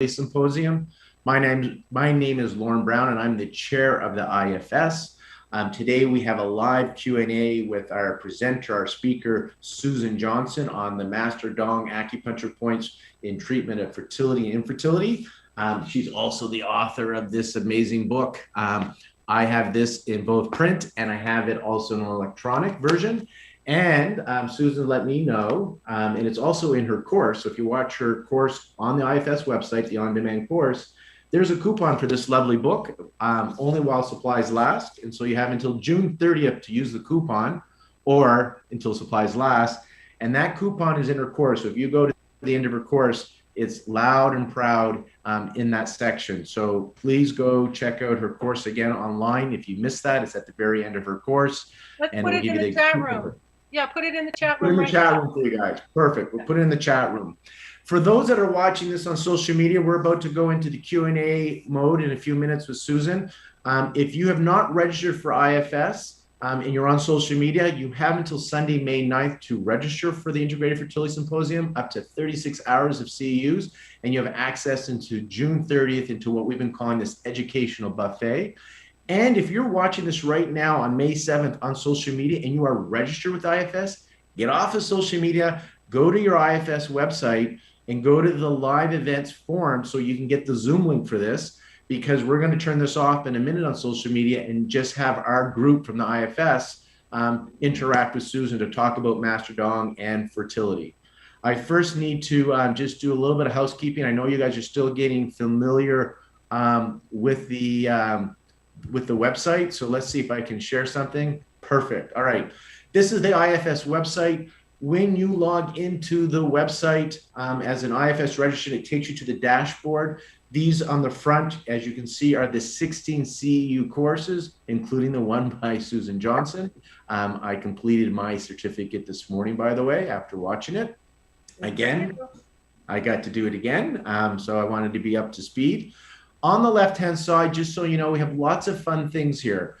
Symposium. My name is Lauren Brown, and I'm the chair of the IFS. Today we have a live Q&A with our presenter, our speaker, Susan Johnson, on the Master Tung Acupuncture points in treatment of fertility and infertility. She's also the author of this amazing book. I have this in both print and I have it also in an electronic version. And Susan let me know, and it's also in her course. So if you watch her course on the IFS website, the on-demand course, there's a coupon for this lovely book, only while supplies last. And so you have until June 30th to use the coupon, or until supplies last. And that coupon is in her course. So if you go to the end of her course, it's loud and proud in that section. So please go check out her course again online. If you missed that, it's at the very end of her course. Let's put it in the chat room. Yeah, put it in the chat room. Put it in the chat room for you guys. Perfect. We'll put it in the chat room. For those that are watching this on social media, we're about to go into the Q&A mode in a few minutes with Susan. If you have not registered for IFS and you're on social media, you have until Sunday, May 9th to register for the Integrated Fertility Symposium, up to 36 hours of CEUs, and you have access into June 30th into what we've been calling this educational buffet. And if you're watching this right now on May 7th on social media and you are registered with IFS, get off of social media, go to your IFS website and go to the live events forum so you can get the Zoom link for this, because we're going to turn this off in a minute on social media and just have our group from the IFS interact with Susan to talk about Master Tung and fertility. I first need to just do a little bit of housekeeping. I know you guys are still getting familiar with the website. So let's see if I can share something. Perfect. All right. This is the IFS website. When you log into the website as an IFS registered, it takes you to the dashboard. These on the front, as you can see, are the 16 CEU courses, including the one by Susan Johnson. I completed my certificate this morning, by the way, after watching it. Again, I got to do it again. So I wanted to be up to speed. On the left-hand side, just so you know, we have lots of fun things here.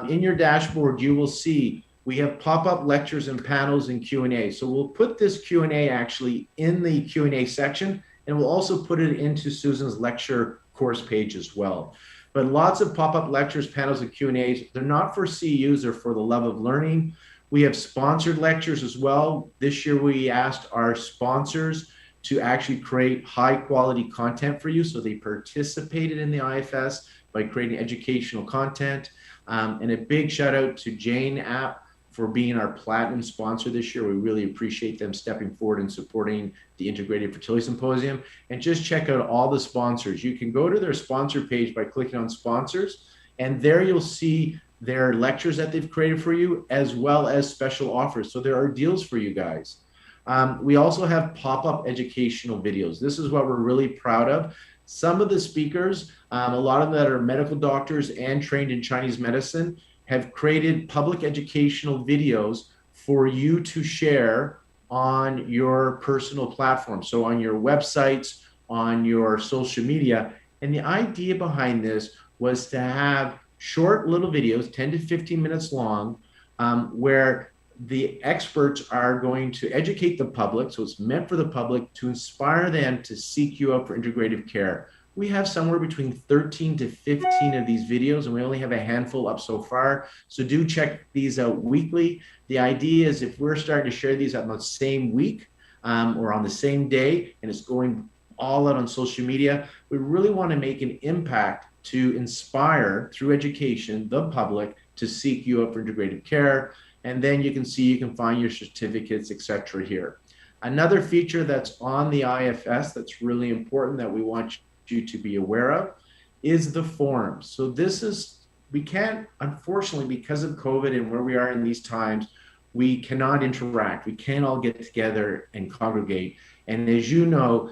In your dashboard, you will see we have pop-up lectures and panels and Q&A. So we'll put this Q&A actually in the Q&A section, and we'll also put it into Susan's lecture course page as well. But lots of pop-up lectures, panels, and Q&As. They're not for CEUs, they're for the love of learning. We have sponsored lectures as well. This year, we asked our sponsors to actually create high quality content for you. So they participated in the IFS by creating educational content. And a big shout out to Jane App for being our platinum sponsor this year. We really appreciate them stepping forward and supporting the Integrated Fertility Symposium. And just check out all the sponsors. You can go to their sponsor page by clicking on sponsors, and there you'll see their lectures that they've created for you, as well as special offers. So there are deals for you guys. We also have pop-up educational videos. This is what we're really proud of. Some of the speakers, a lot of them that are medical doctors and trained in Chinese medicine, have created public educational videos for you to share on your personal platform. So on your websites, on your social media. And the idea behind this was to have short little videos, 10 to 15 minutes long, where the experts are going to educate the public. So it's meant for the public to inspire them to seek you out for integrative care. We have somewhere between 13 to 15 of these videos, and we only have a handful up so far. So do check these out weekly. The idea is if we're starting to share these on the same week or on the same day, and it's going all out on social media, we really want to make an impact to inspire through education the public to seek you out for integrative care. And then you can see, you can find your certificates, etc. here. Another feature that's on the IFS that's really important that we want you to be aware of is the forums. So this is, we can't, unfortunately, because of COVID and where we are in these times, we cannot interact. We can't all get together and congregate. And as you know,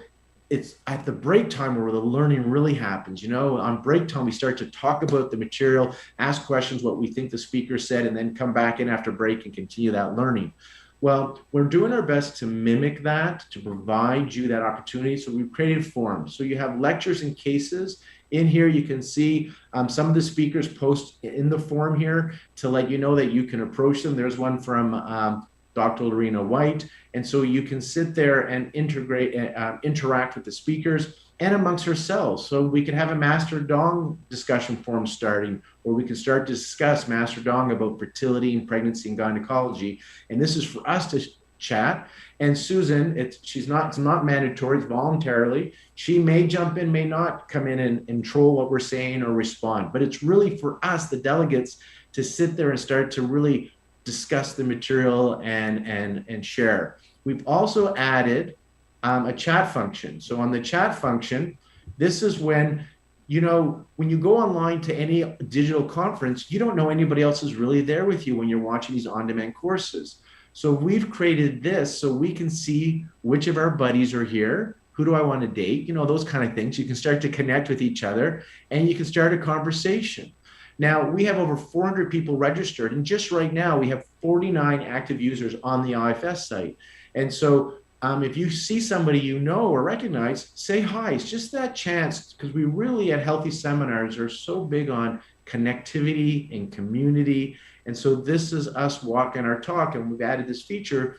it's at the break time where the learning really happens. You know, on break time, we start to talk about the material, ask questions, what we think the speaker said, and then come back in after break and continue that learning. Well, we're doing our best to mimic that, to provide you that opportunity. So we've created forums. So you have lectures and cases. In here, you can see some of the speakers post in the forum here to let you know that you can approach them. There's one from Dr. Lorena White. And so you can sit there and interact with the speakers and amongst ourselves. So we can have a Master Dong discussion forum starting, or we can start to discuss Master Dong about fertility and pregnancy and gynecology. And this is for us to chat. And Susan, it's not mandatory, it's voluntarily. She may jump in, may not come in and troll what we're saying or respond. But it's really for us, the delegates, to sit there and start to really discuss the material and share. We've also added a chat function. So on the chat function, this is when, when you go online to any digital conference, you don't know anybody else is really there with you when you're watching these on-demand courses. So we've created this so we can see which of our buddies are here. Who do I want to date? Those kind of things. You can start to connect with each other and you can start a conversation. Now, we have over 400 people registered, and just right now we have 49 active users on the IFS site. And so if you see somebody you know or recognize, say hi. It's just that chance, because we really at Healthy Seminars are so big on connectivity and community. And so this is us walking our talk, and we've added this feature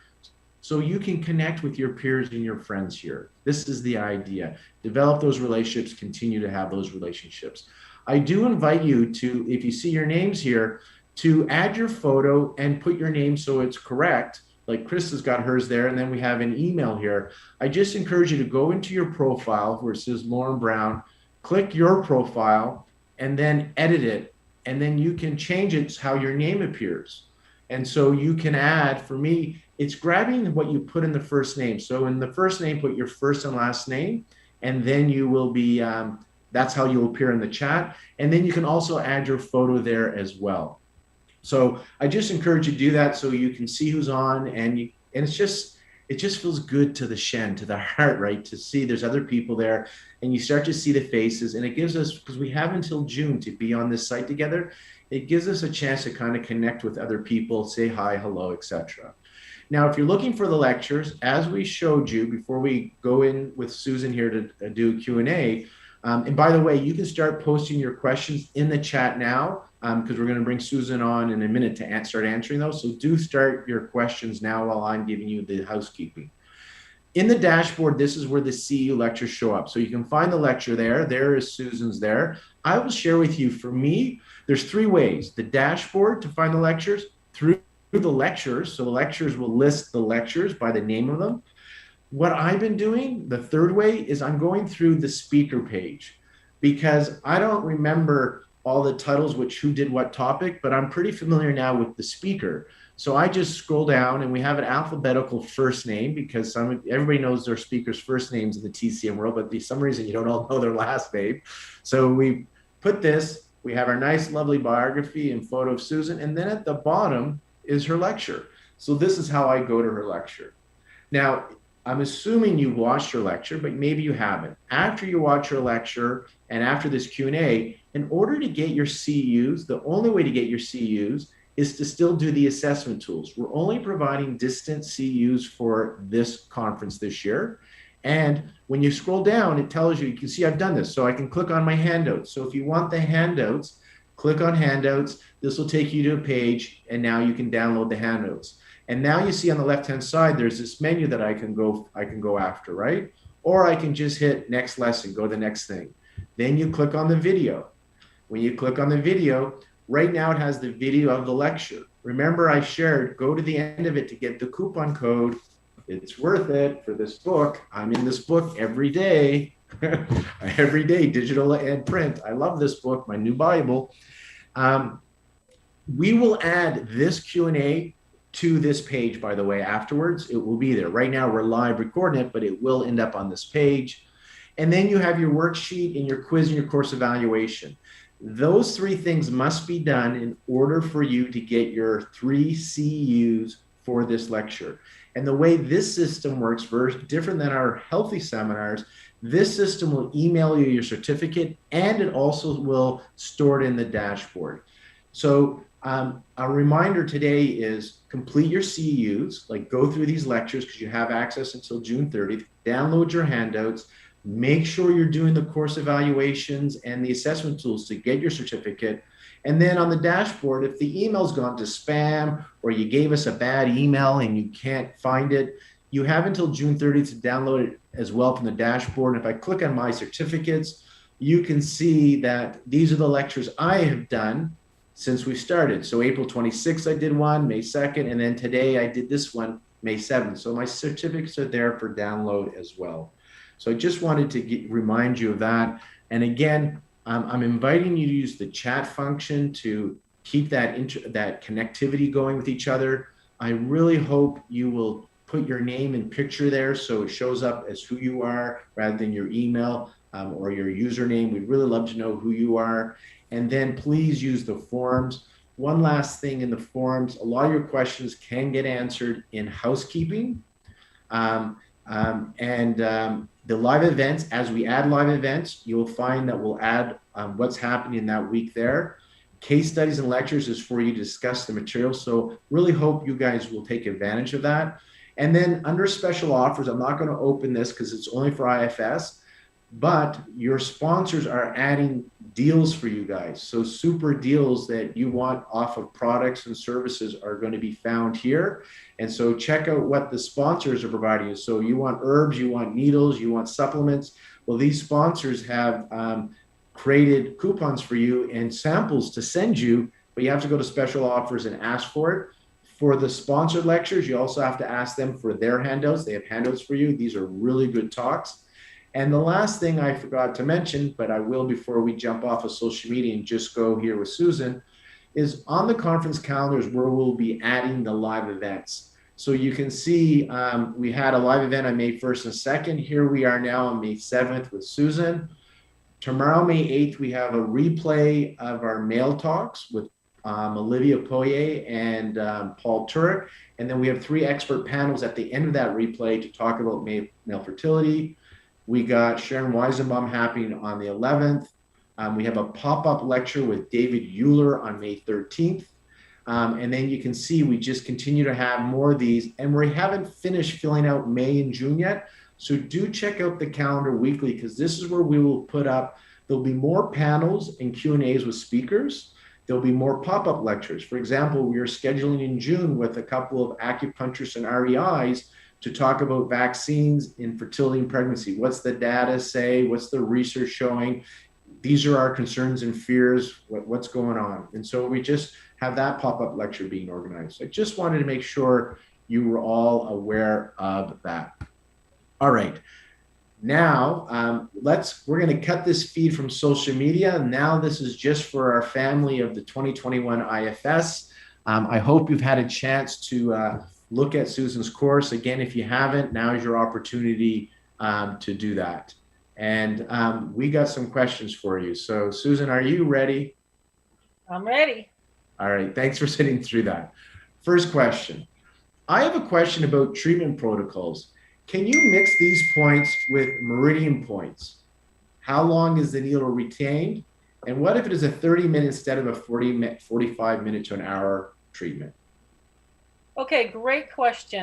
so you can connect with your peers and your friends here. This is the idea. Develop those relationships, continue to have those relationships. I do invite you to, if you see your names here, to add your photo and put your name so it's correct. Like Chris has got hers there, and then we have an email here. I just encourage you to go into your profile where it says Lauren Brown, click your profile, and then edit it. And then you can change it how your name appears. And so you can add, for me, it's grabbing what you put in the first name. So in the first name, put your first and last name, and then you will be, that's how you'll appear in the chat. And then you can also add your photo there as well. So I just encourage you to do that so you can see who's on, and it just feels good to the shen, to the heart, right? To see there's other people there, and you start to see the faces, and it gives us, because we have until June to be on this site together, it gives us a chance to kind of connect with other people, say hi, hello, etc. Now, if you're looking for the lectures, as we showed you before we go in with Susan here to do Q&A, and by the way, you can start posting your questions in the chat now, because we're going to bring Susan on in a minute to start answering those. So do start your questions now while I'm giving you the housekeeping. In the dashboard, this is where the CEU lectures show up. So you can find the lecture there. There is Susan's there. I will share with you, for me, there's 3 ways. The dashboard to find the lectures, through the lectures. So the lectures will list the lectures by the name of them. What I've been doing, the third way, is I'm going through the speaker page, because I don't remember all the titles, who did what topic, but I'm pretty familiar now with the speaker. So I just scroll down, and we have an alphabetical first name, because everybody knows their speaker's first names in the TCM world, but for some reason you don't all know their last name. So we put this, we have our nice, lovely biography and photo of Susan, and then at the bottom is her lecture. So this is how I go to her lecture. Now, I'm assuming you watched her lecture, but maybe you haven't. After you watch her lecture and after this Q&A, in order to get your CEUs, the only way to get your CEUs is to still do the assessment tools. We're only providing distant CEUs for this conference this year. And when you scroll down, it tells you can see I've done this. So I can click on my handouts. So if you want the handouts, click on handouts. This will take you to a page, and now you can download the handouts. And now you see on the left-hand side, there's this menu that I can go after, right? Or I can just hit next lesson, go to the next thing. Then you click on the video. When you click on the video, right now it has the video of the lecture. Remember, I shared, go to the end of it to get the coupon code. It's worth it for this book. I'm in this book every day, every day, digital and print. I love this book, my new Bible. We will add this Q&A to this page, by the way, afterwards. It will be there. Right now, we're live recording it, but it will end up on this page. And then you have your worksheet and your quiz and your course evaluation. Those 3 things must be done in order for you to get your 3 CEUs for this lecture. And the way this system works, very different than our healthy seminars, this system will email you your certificate, and it also will store it in the dashboard. So a reminder today is complete your CEUs, like go through these lectures, because you have access until June 30th, download your handouts, make sure you're doing the course evaluations and the assessment tools to get your certificate, And then on the dashboard, if the email's gone to spam or you gave us a bad email and you can't find it, you have until June 30th to download it as well from the dashboard. And if I click on my certificates, you can see that these are the lectures I have done since we started. So April 26th, I did one, May 2nd, and then today I did this one, May 7th. So my certificates are there for download as well. So I just wanted to remind you of that. And again, I'm inviting you to use the chat function to keep that connectivity going with each other. I really hope you will put your name and picture there so it shows up as who you are rather than your email or your username. We'd really love to know who you are. And then please use the forms. One last thing in the forms, a lot of your questions can get answered in housekeeping. The live events, as we add live events, you'll find that we'll add what's happening that week there. Case studies and lectures is for you to discuss the material. So really hope you guys will take advantage of that. And then under special offers, I'm not going to open this because it's only for IFS, but your sponsors are adding deals for you guys. So super deals that you want off of products and services are going to be found here. And so check out what the sponsors are providing you. So you want herbs, you want needles, you want supplements. Well, these sponsors have created coupons for you and samples to send you, but you have to go to special offers and ask for it. For the sponsored lectures, you also have to ask them for their handouts. They have handouts for you. These are really good talks. And the last thing I forgot to mention, but I will before we jump off of social media and just go here with Susan, is on the conference calendars where we'll be adding the live events. So you can see we had a live event on May 1st and 2nd. Here we are now on May 7th with Susan. Tomorrow, May 8th, we have a replay of our male talks with Olivia Poirier and Paul Turek. And then we have 3 expert panels at the end of that replay to talk about male fertility. We got Sharon Weisenbaum happening on the 11th. We have a pop-up lecture with David Euler on May 13th. And then you can see we just continue to have more of these. And we haven't finished filling out May and June yet. So do check out the calendar weekly because this is where we will put up, there'll be more panels and Q&As with speakers. There'll be more pop-up lectures. For example, we are scheduling in June with a couple of acupuncturists and REIs to talk about vaccines in fertility and pregnancy. What's the data say? What's the research showing? These are our concerns and fears, what's going on. And so we just have that pop-up lecture being organized. I just wanted to make sure you were all aware of that. All right, now we're gonna cut this feed from social media. Now this is just for our family of the 2021 IFS. I hope you've had a chance to look at Susan's course. Again, if you haven't, now is your opportunity to do that. And we got some questions for you. So Susan, are you ready? I'm ready. All right, thanks for sitting through that. First question. I have a question about treatment protocols. Can you mix these points with meridian points? How long is the needle retained? And what if it is a 30-minute instead of a 45-minute to an hour treatment? Okay, great question.